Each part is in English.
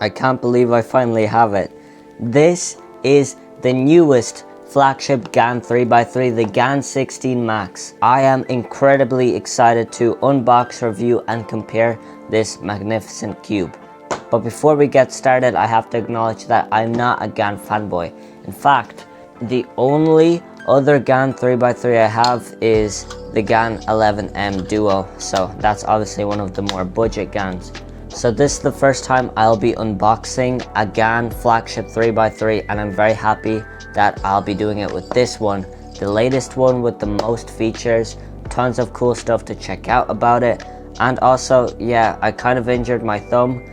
I can't believe I finally have it. This is the newest flagship GAN 3x3, the GAN 16 Max. I am incredibly excited to unbox, review and compare this magnificent cube. But before we get started, I have to acknowledge that I'm not a GAN fanboy. In fact, the only other GAN 3x3 I have is the GAN 11M Duo, so that's obviously one of the more budget GANs. So this is the first time I'll be unboxing a GAN flagship 3x3, and I'm very happy that I'll be doing it with this one, the latest one with the most features, tons of cool stuff to check out about it. And also, yeah, I kind of injured my thumb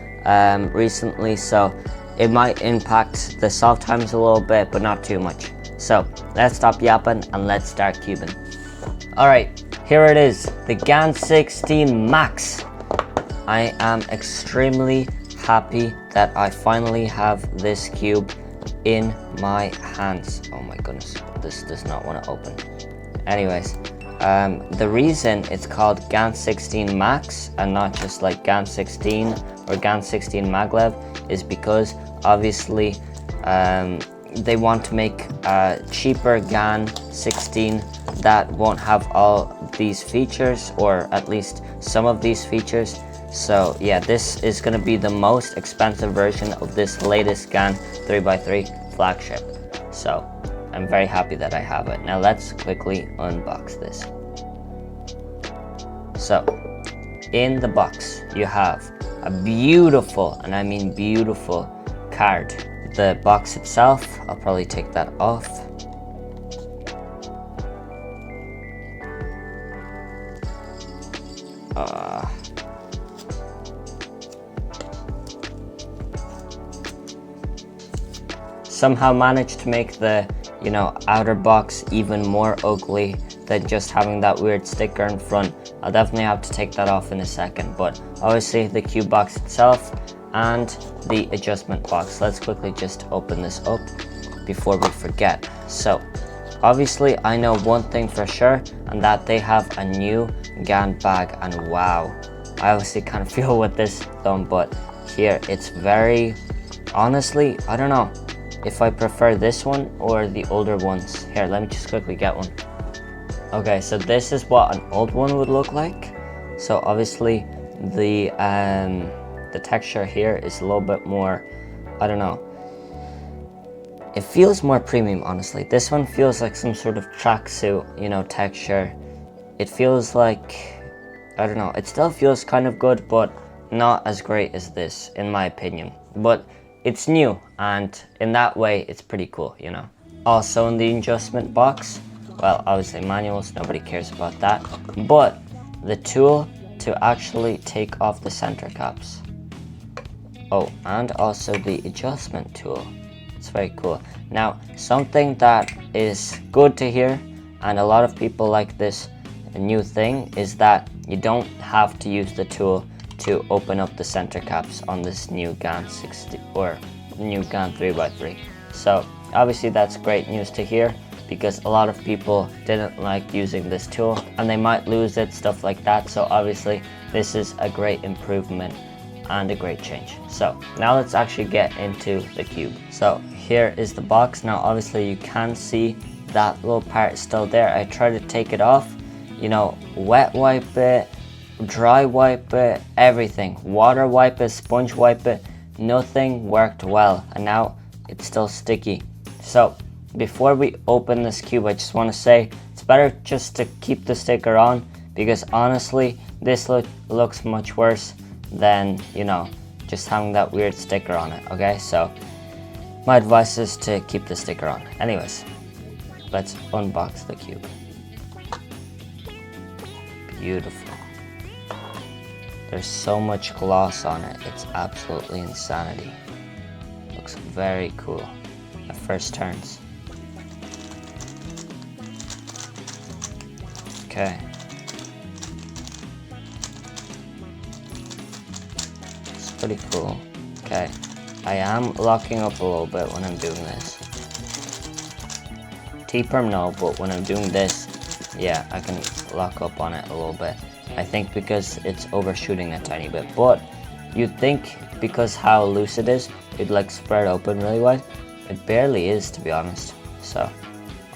recently, so it might impact the soft times a little bit, but not too much. So let's stop yapping and let's start cubing. Alright, here it is, the GAN 16 Max. I am extremely happy that I finally have this cube in my hands. Oh my goodness, this does not want to open. Anyways, the reason it's called GAN 16 Max and not just like GAN 16 or GAN 16 Maglev is because obviously they want to make a cheaper GAN 16 that won't have all these features, or at least some of these features. So yeah, this is going to be the most expensive version of this latest GAN 3x3 flagship. So I'm very happy that I have it. Now let's quickly unbox this. So in the box you have a beautiful, and I mean beautiful, card. The box itself, I'll probably take that off. Somehow managed to make the, outer box even more ugly than just having that weird sticker in front. I'll definitely have to take that off in a second, but obviously the cube box itself and the adjustment box. Let's quickly just open this up before we forget. So obviously I know one thing for sure, and that they have a new GAN bag, and wow, I obviously can't feel with this thumb, but here it's very, honestly, I don't know if I prefer this one or the older ones. Here, let me just quickly get one. Okay, so this is what an old one would look like. So obviously the texture here is a little bit more, I don't know, it feels more premium, honestly. This one feels like some sort of tracksuit, texture. It feels like, I don't know, it still feels kind of good, but not as great as this, in my opinion. But it's new, and in that way, it's pretty cool, Also in the adjustment box, well, obviously manuals, nobody cares about that, but the tool to actually take off the center caps. Oh, and also the adjustment tool. It's very cool. Now, something that is good to hear, and a lot of people like this new thing, is that you don't have to use the tool to open up the center caps on this new GAN 60 or new GAN 3x3. So obviously that's great news to hear, because a lot of people didn't like using this tool and they might lose it, stuff like that. So obviously this is a great improvement and a great change. So now let's actually get into the cube. So here is the box. Now obviously you can see that little part is still there. I tried to take it off, wet wipe it, dry wipe it, everything, water wipe it, sponge wipe it, nothing worked well, and now it's still sticky. So before we open this cube, I just want to say it's better just to keep the sticker on, because honestly this looks much worse than just having that weird sticker on it. Okay, so my advice is to keep the sticker on. Anyways, let's unbox the cube. Beautiful. There's so much gloss on it, it's absolutely insanity. Looks very cool at first turns. Okay. It's pretty cool. Okay. I am locking up a little bit when I'm doing this. T-perm no, but when I'm doing this, yeah, I can lock up on it a little bit. I think because it's overshooting a tiny bit, but you'd think because how loose it is, it'd like spread open really wide. It barely is, to be honest. So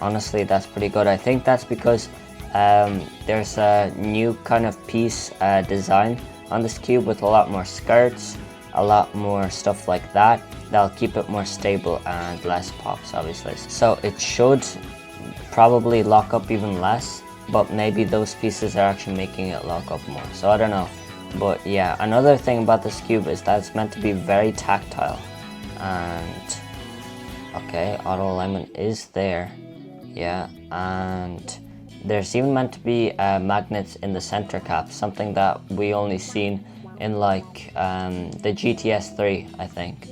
honestly, that's pretty good. I think that's because there's a new kind of piece design on this cube with a lot more skirts, a lot more stuff like that. That'll keep it more stable and less pops, obviously. So it should probably lock up even less, but maybe those pieces are actually making it lock up more. So I don't know. But yeah, another thing about this cube is that it's meant to be very tactile. And okay, auto alignment is there. Yeah, and there's even meant to be magnets in the center cap, something that we only seen in like the GTS 3, I think.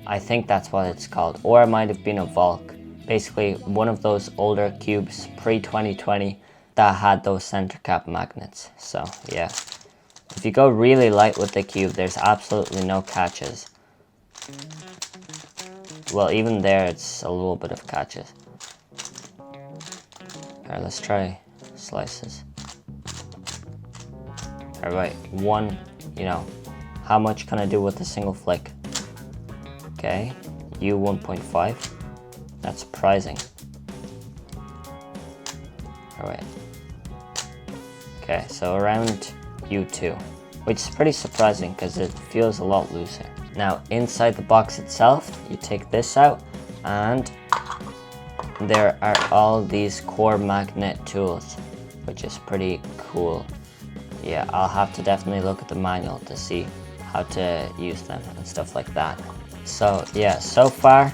I think that's what it's called, or it might have been a Volk. Basically, one of those older cubes pre-2020 that had those center cap magnets. So yeah, if you go really light with the cube, there's absolutely no catches. Well, even there, it's a little bit of catches. Alright, let's try slices. Alright, one, how much can I do with a single flick? Okay, U 1.5. That's surprising. Alright. Okay, so around U2, which is pretty surprising because it feels a lot looser. Now, inside the box itself, you take this out, and there are all these core magnet tools, which is pretty cool. Yeah, I'll have to definitely look at the manual to see how to use them and stuff like that. So yeah, so far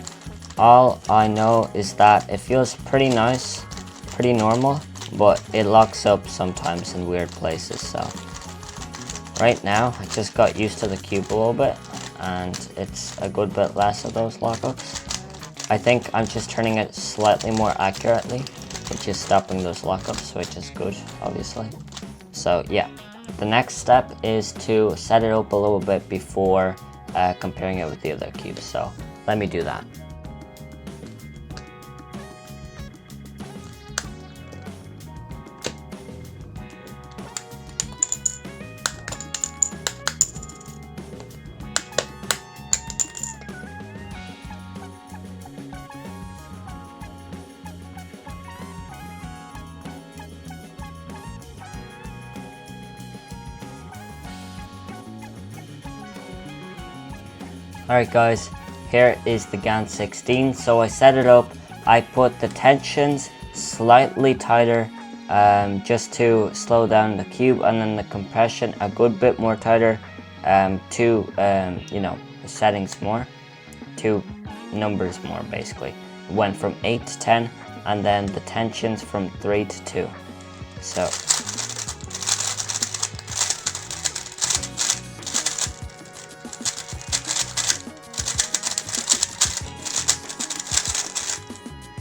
all I know is that it feels pretty nice, pretty normal, but it locks up sometimes in weird places. So right now I just got used to the cube a little bit, and it's a good bit less of those lockups. I think I'm just turning it slightly more accurately, which is stopping those lockups, which is good, obviously. So yeah, the next step is to set it up a little bit before comparing it with the other cubes. So let me do that. Alright guys, here is the GAN 16. So I set it up, I put the tensions slightly tighter just to slow down the cube, and then the compression a good bit more tighter to, the settings more, to numbers more basically. Went from 8 to 10, and then the tensions from 3 to 2. So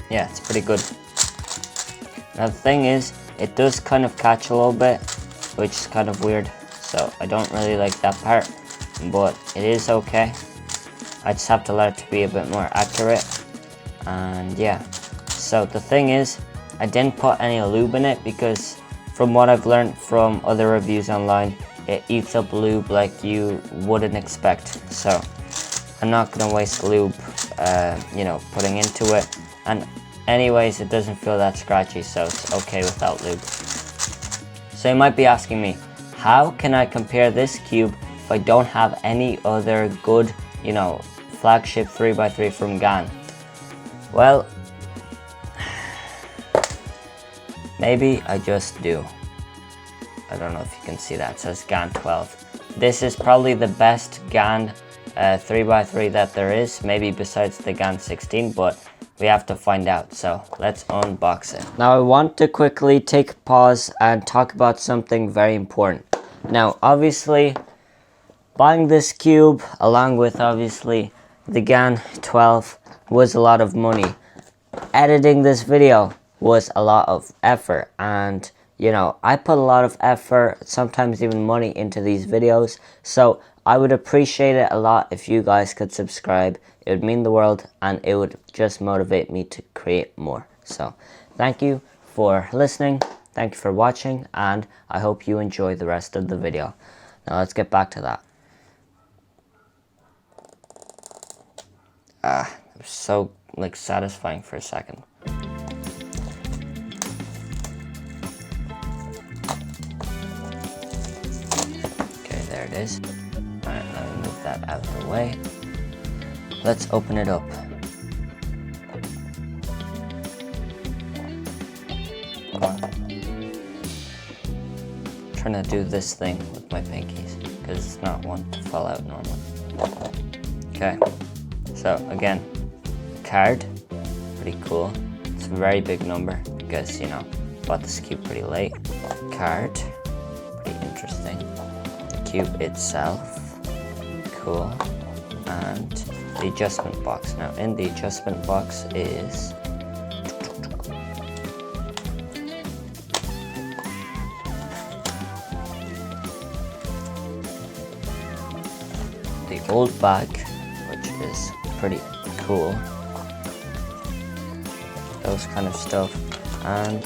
yeah, it's pretty good. Now the thing is, it does kind of catch a little bit, which is kind of weird, so I don't really like that part, but it is okay. I just have to learn to be a bit more accurate. And yeah, so the thing is, I didn't put any lube in it because from what I've learned from other reviews online, it eats up lube like you wouldn't expect. So I'm not gonna waste lube, putting into it. And anyways, it doesn't feel that scratchy, so it's okay without lube. So you might be asking me, how can I compare this cube if I don't have any other good, flagship 3x3 from GAN? Well, maybe I just do. I don't know if you can see that, it says GAN 12. This is probably the best GAN 3x3 that there is, maybe besides the GAN 16, but we have to find out, so let's unbox it. Now I want to quickly take a pause and talk about something very important. Now obviously, buying this cube along with obviously the GAN 12 was a lot of money. Editing this video was a lot of effort, and I put a lot of effort, sometimes even money, into these videos, so I would appreciate it a lot if you guys could subscribe. It would mean the world, and it would just motivate me to create more. So thank you for listening, thank you for watching, and I hope you enjoy the rest of the video. Now let's get back to that. it was so like satisfying for a second. Okay, there it is. Alright, let me move that out of the way. Let's open it up. Trying to do this thing with my pinkies because it's not one to fall out normally. Okay, so again, card, pretty cool. It's a very big number because, you know, bought this cube pretty late. Card, pretty interesting. Cube itself, cool. And the adjustment box. Now in the adjustment box is the old bag, which is pretty cool. Those kind of stuff, and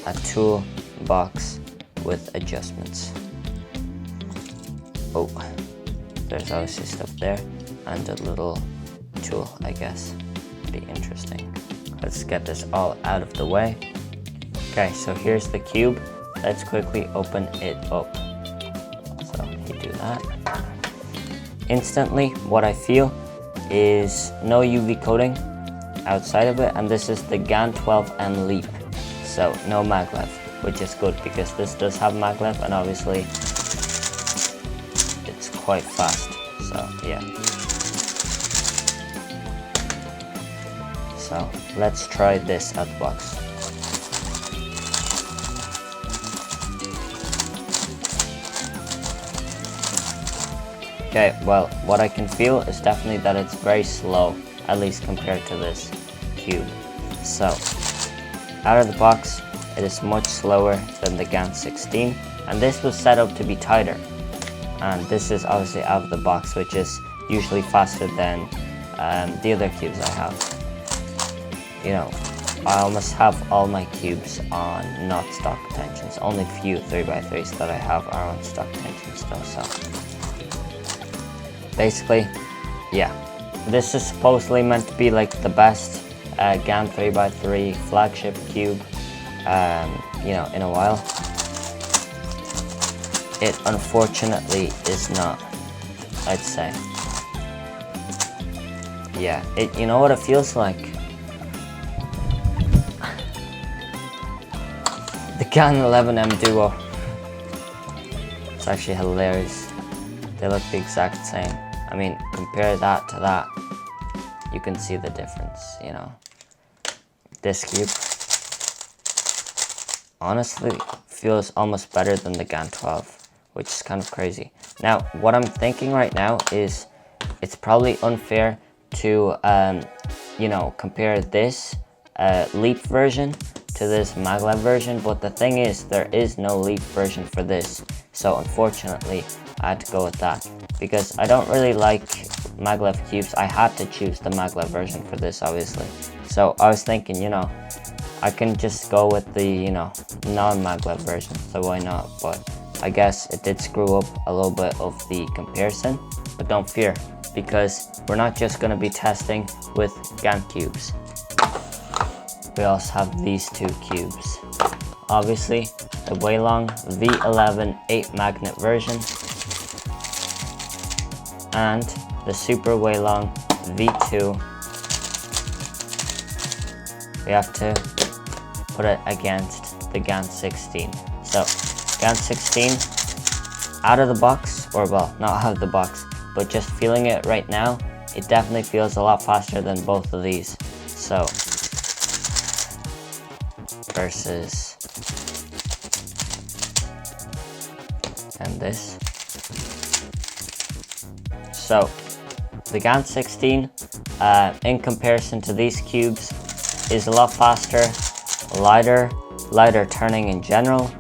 a tool box with adjustments. Oh, there's obviously stuff there, and a little tool, I guess. Pretty interesting. Let's get this all out of the way. Okay, so here's the cube. Let's quickly open it up. So you do that. Instantly, what I feel is no UV coating outside of it, and this is the GAN 12M Leap, so no maglev, which is good because this does have maglev, and obviously it's quite fast. So yeah. So let's try this out the box. Okay, well, what I can feel is definitely that it's very slow, at least compared to this cube. So, out of the box, it is much slower than the GAN 16, and this was set up to be tighter. And this is obviously out of the box, which is usually faster than the other cubes I have. You know, I almost have all my cubes on not stock tensions. Only a few 3x3s that I have are on stock tensions though, so. Basically, yeah. This is supposedly meant to be like the best GAN 3x3 flagship cube, you know, in a while. It unfortunately is not, I'd say. Yeah, you know what it feels like? The GAN 11M Duo. It's actually hilarious. They look the exact same. I mean, compare that to that, you can see the difference, you know. This cube honestly feels almost better than the GAN 12, which is kind of crazy. Now, what I'm thinking right now is it's probably unfair to, you know, compare this Leap version to this maglev version, but the thing is, there is no Leap version for this, so unfortunately, I had to go with that because I don't really like maglev cubes. I had to choose the maglev version for this, obviously. So I was thinking, you know, I can just go with the, you know, non-maglev version, so why not? But I guess it did screw up a little bit of the comparison, but don't fear, because we're not just going to be testing with GAN cubes. We also have these two cubes. Obviously, the Weilong V11 8 magnet version and the Super Weilong V2. We have to put it against the GAN 16. So, GAN 16 out of the box, or well, not out of the box, but just feeling it right now, it definitely feels a lot faster than both of these. So, versus, and this. So, the GAN 16, in comparison to these cubes, is a lot faster, lighter turning in general,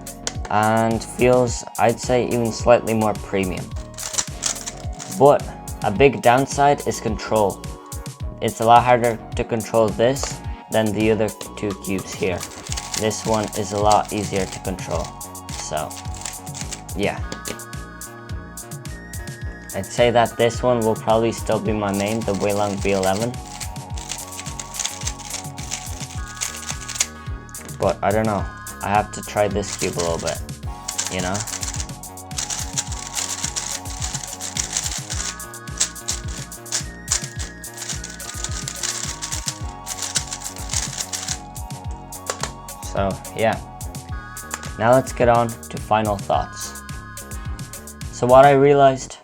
and feels, I'd say, even slightly more premium. But a big downside is control. It's a lot harder to control this than the other two cubes here. This one is a lot easier to control. So, yeah. I'd say that this one will probably still be my main, the Weilong V11. but I don't know. I have to try this cube a little bit, you know? So yeah, now let's get on to final thoughts. So what I realized,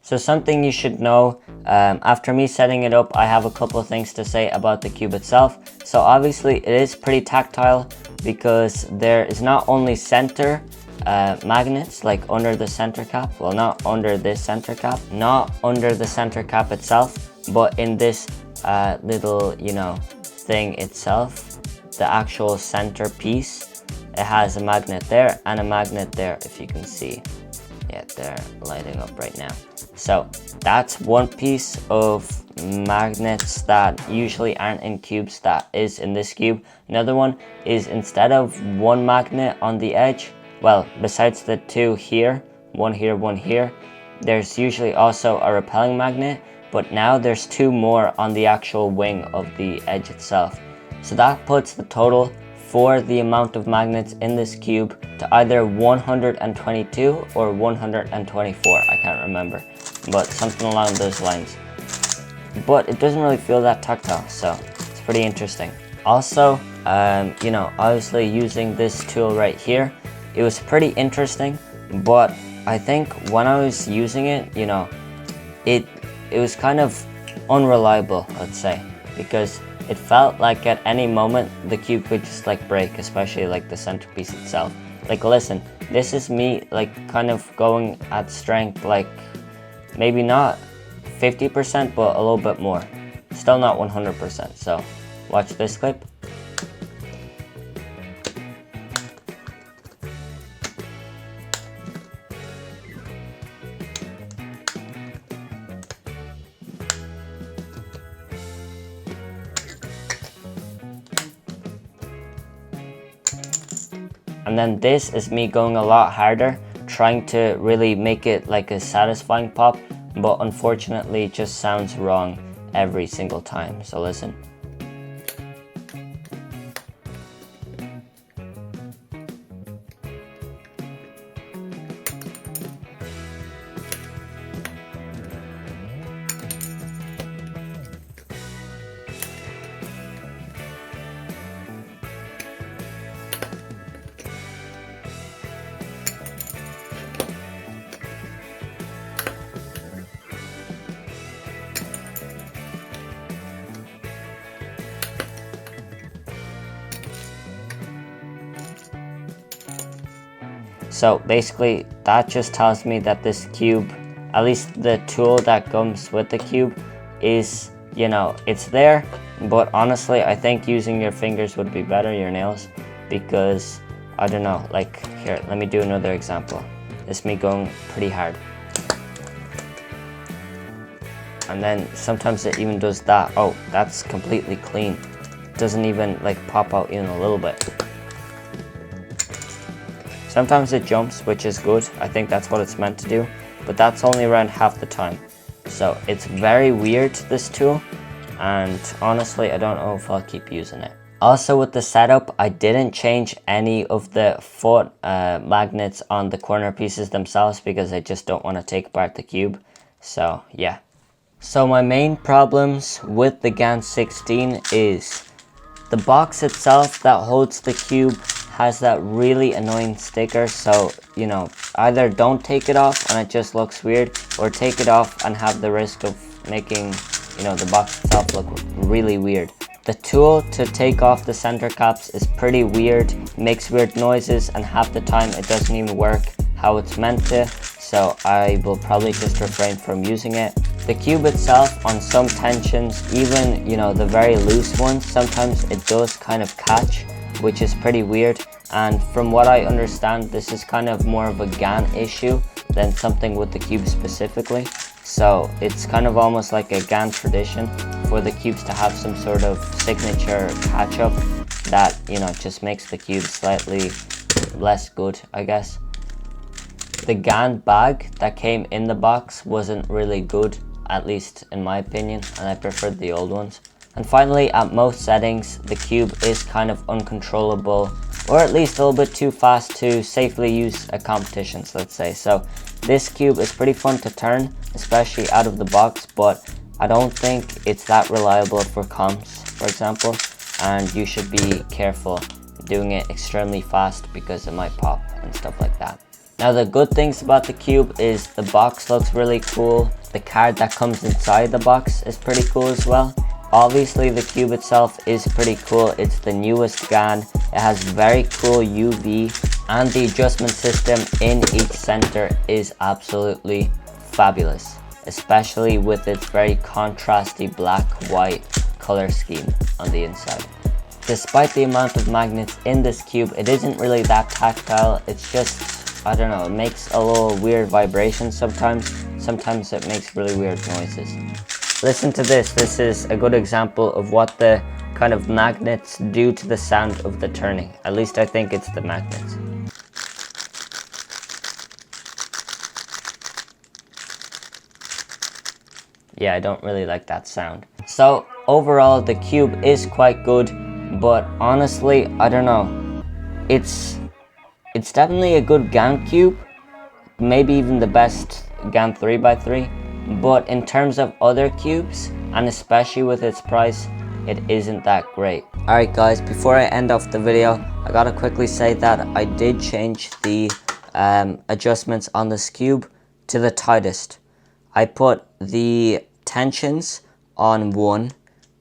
so something you should know, after me setting it up, I have a couple of things to say about the cube itself. So obviously it is pretty tactile because there is not only center magnets like under the center cap, well not under this center cap, not under the center cap itself, but in this little, you know, thing itself, the actual center piece. It has a magnet there and a magnet there, if you can see. Yeah, they're lighting up right now. So that's one piece of magnets that usually aren't in cubes that is in this cube. Another one is, instead of one magnet on the edge, well, besides the two here, one here, there's usually also a repelling magnet, but now there's two more on the actual wing of the edge itself. So that puts the total for the amount of magnets in this cube to either 122 or 124, I can't remember, but something along those lines. But it doesn't really feel that tactile, so it's pretty interesting. Also, you know, obviously using this tool right here, it was pretty interesting, but I think when I was using it, you know, it was kind of unreliable, let's say, because it felt like at any moment the cube could just like break, especially like the centerpiece itself. Like listen, this is me like kind of going at strength, like maybe not 50%, but a little bit more. Still not 100%, so watch this clip. And then this is me going a lot harder, trying to really make it like a satisfying pop, but unfortunately it just sounds wrong every single time. So listen. So basically that just tells me that this cube, at least the tool that comes with the cube, is, you know, it's there, but honestly I think using your fingers would be better, your nails, because I don't know, like here, let me do another example. It's me going pretty hard. And then sometimes it even does that. Oh, that's completely clean. It doesn't even like pop out even a little bit. Sometimes it jumps, which is good. I think that's what it's meant to do, but that's only around half the time. So it's very weird, this tool, and honestly, I don't know if I'll keep using it. Also with the setup, I didn't change any of the foot magnets on the corner pieces themselves because I just don't want to take apart the cube. So yeah. So my main problems with the GAN 16 is the box itself that holds the cube has that really annoying sticker. So, you know, either don't take it off and it just looks weird, or take it off and have the risk of making, you know, the box itself look really weird. The tool to take off the center caps is pretty weird, makes weird noises, and half the time it doesn't even work how it's meant to, so I will probably just refrain from using it. The cube itself, on some tensions, even, you know, the very loose ones, sometimes it does kind of catch, which is pretty weird. And from what I understand, this is kind of more of a GAN issue than something with the cube specifically. So it's kind of almost like a GAN tradition for the cubes to have some sort of signature catch-up that, you know, just makes the cube slightly less good, I guess. The GAN bag that came in the box wasn't really good, at least in my opinion, and I preferred the old ones. And finally, at most settings, the cube is kind of uncontrollable, or at least a little bit too fast to safely use at competitions, let's say. So this cube is pretty fun to turn, especially out of the box, but I don't think it's that reliable for comps, for example, and you should be careful doing it extremely fast because it might pop and stuff like that. Now the good things about the cube is the box looks really cool. The card that comes inside the box is pretty cool as well. Obviously the cube itself is pretty cool. It's the newest GAN. It has very cool UV, and the adjustment system in each center is absolutely fabulous, especially with its very contrasty black-white color scheme on the inside. Despite the amount of magnets in this cube, it isn't really that tactile. It's just, I don't know, it makes a little weird vibration sometimes. Sometimes it makes really weird noises. Listen to this. This is a good example of what the kind of magnets do to the sound of the turning. At least I think it's the magnets. Yeah, I don't really like that sound. So overall, the cube is quite good, but honestly, I don't know. It's definitely a good GAN cube, maybe even the best GAN 3x3. But in terms of other cubes, and especially with its price, it isn't that great. Alright guys, before I end off the video, I gotta quickly say that I did change the adjustments on this cube to the tightest. I put the tensions on 1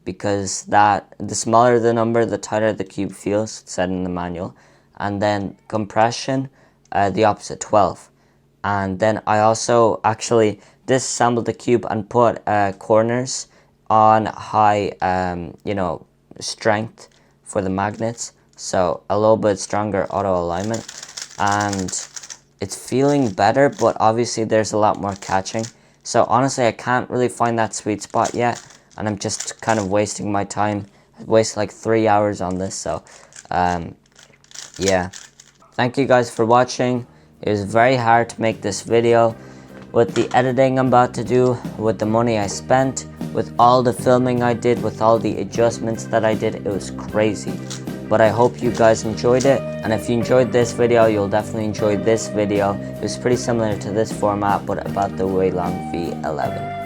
because the smaller the number, the tighter the cube feels, it's said in the manual. And then compression, the opposite, 12. And then I also actually disassembled the cube and put corners on high strength for the magnets, so a little bit stronger auto alignment, and it's feeling better, but obviously there's a lot more catching. So honestly, I can't really find that sweet spot yet, and I'm just kind of wasting my time. I wasted like 3 hours on this, so yeah. Thank you guys for watching. It was very hard to make this video. With the editing I'm about to do, with the money I spent, with all the filming I did, with all the adjustments that I did, it was crazy. But I hope you guys enjoyed it, and if you enjoyed this video, you'll definitely enjoy this video. It was pretty similar to this format, but about the way long V11.